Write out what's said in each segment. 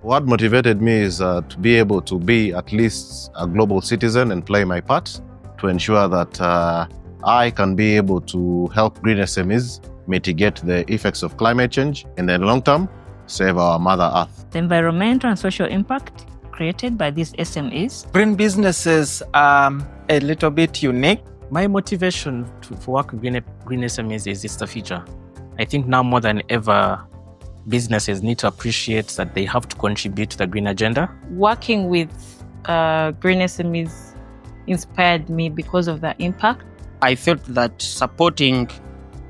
What motivated me is to be able to be at least a global citizen and play my part to ensure that I can be able to help green SMEs mitigate the effects of climate change and in the long term, save our Mother Earth. The environmental and social impact created by these SMEs. Green businesses are a little bit unique. My motivation for work with green SMEs is it's the future. I think now more than ever, businesses need to appreciate that they have to contribute to the green agenda. Working with green SMEs inspired me because of the impact. I felt that supporting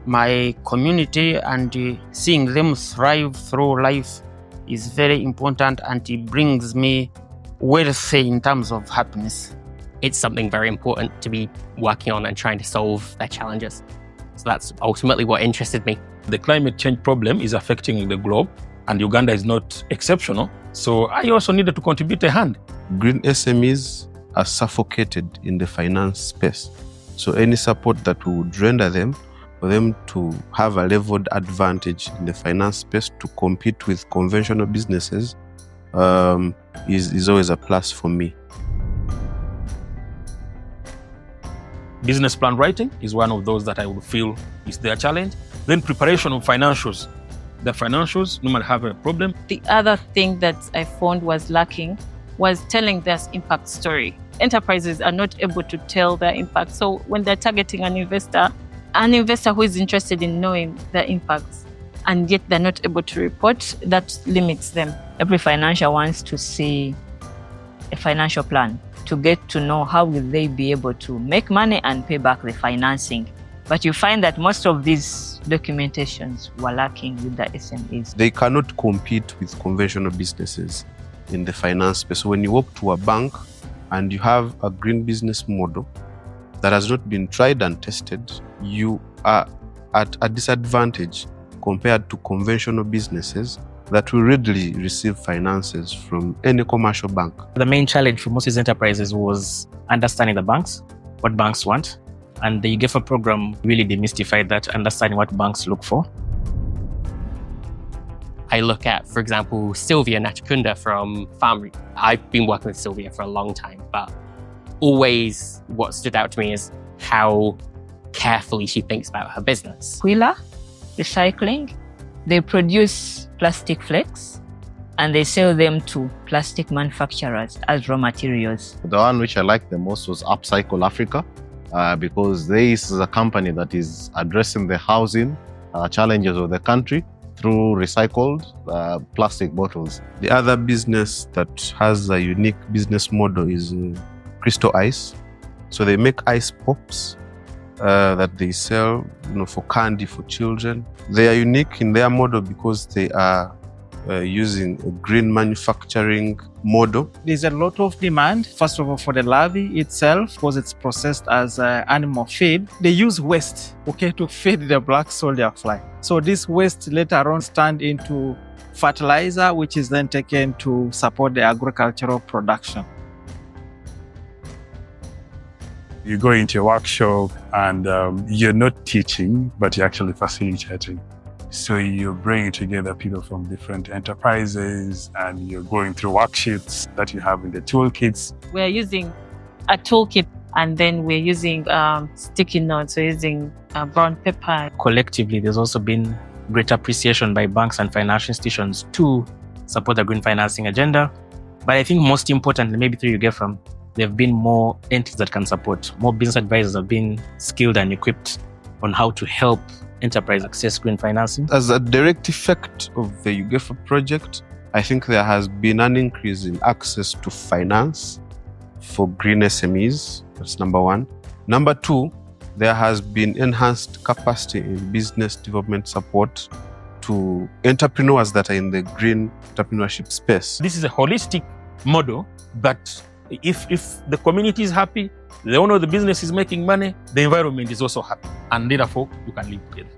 my community and seeing them thrive through life is very important, and it brings me wealth in terms of happiness. It's something very important to be working on and trying to solve their challenges. So that's ultimately what interested me. The climate change problem is affecting the globe, and Uganda is not exceptional. So I also needed to contribute a hand. Green SMEs are suffocated in the finance space. So any support that we would render them, for them to have a leveled advantage in the finance space to compete with conventional businesses is always a plus for me. Business plan writing is one of those that I would feel is their challenge. Then preparation of financials. The financials normally have a problem. The other thing that I found was lacking was telling their impact story. Enterprises are not able to tell their impact. So when they're targeting an investor who is interested in knowing the impacts, and yet they're not able to report, that limits them. Every financial wants to see a financial plan to get to know how will they be able to make money and pay back the financing. But you find that most of these documentations were lacking with the SMEs. They cannot compete with conventional businesses in the finance space. So when you walk to a bank and you have a green business model that has not been tried and tested, you are at a disadvantage compared to conventional businesses that will readily receive finances from any commercial bank. The main challenge for most of these enterprises was understanding the banks, what banks want. And the UGEFA program really demystified that, understanding what banks look for. I look at, for example, Sylvia Nachikunda from Farm. I've been working with Sylvia for a long time, but always what stood out to me is how carefully she thinks about her business. Wheeler Recycling, they produce plastic flakes and they sell them to plastic manufacturers as raw materials. The one which I liked the most was Upcycle Africa, because this is a company that is addressing the housing challenges of the country through recycled plastic bottles. The other business that has a unique business model is Crystal Ice. So they make ice pops that they sell, for candy for children. They are unique in their model because they are using a green manufacturing model. There's a lot of demand, first of all, for the larvae itself, because it's processed as animal feed. They use waste, to feed the black soldier fly. So this waste later on turned into fertilizer, which is then taken to support the agricultural production. You go into a workshop and you're not teaching, but you're actually facilitating. So you're bringing together people from different enterprises and you're going through worksheets that you have in the toolkits. We're using a toolkit, and then we're using sticky notes, we're using brown paper. Collectively, there's also been great appreciation by banks and financial institutions to support the green financing agenda. But I think most importantly, maybe through UGEFA, there have been more entities that can support. More business advisors have been skilled and equipped on how to help enterprise access green financing. As a direct effect of the UGEFA project, I think there has been an increase in access to finance for green SMEs. That's number one. Number two, there has been enhanced capacity in business development support to entrepreneurs that are in the green entrepreneurship space. This is a holistic model that if the community is happy, the owner of the business is making money, the environment is also happy, and therefore you can live together.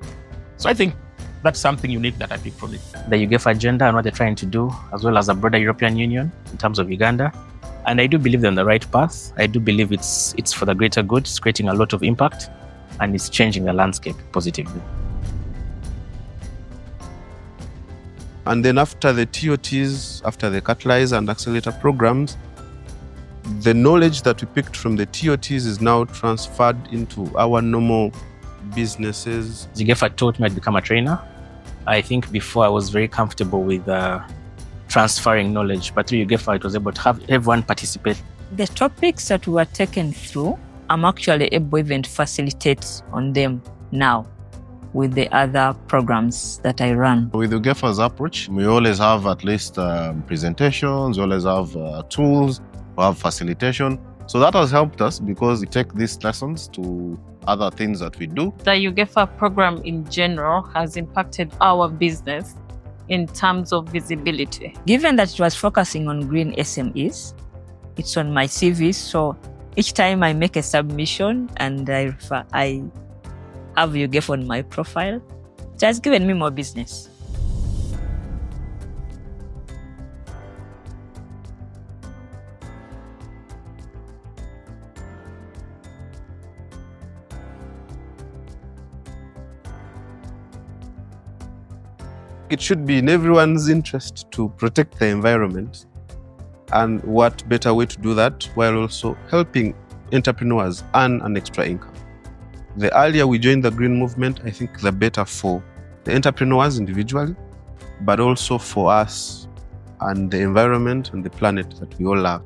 So I think that's something unique that I picked from it. The UGEFA agenda and what they're trying to do, as well as the broader European Union in terms of Uganda. And I do believe they're on the right path. I do believe it's for the greater good. It's creating a lot of impact and it's changing the landscape positively. And then after the TOTs, after the catalyze and accelerator programs, the knowledge that we picked from the TOTs is now transferred into our normal businesses. UGEFA taught me how to become a trainer. I think before I was very comfortable with transferring knowledge, but through UGEFA, it was able to have everyone participate. The topics that were taken through, I'm actually able even to facilitate on them now with the other programs that I run. With UGEFA's approach, we always have at least presentations, we always have tools, we have facilitation. So that has helped us because we take these lessons to other things that we do. The UGEFA program in general has impacted our business in terms of visibility. Given that it was focusing on green SMEs, it's on my CV, so each time I make a submission and I have UGEFA on my profile, it has given me more business. It should be in everyone's interest to protect the environment. And what better way to do that while also helping entrepreneurs earn an extra income? The earlier we join the green movement, I think the better for the entrepreneurs individually, but also for us and the environment and the planet that we all love.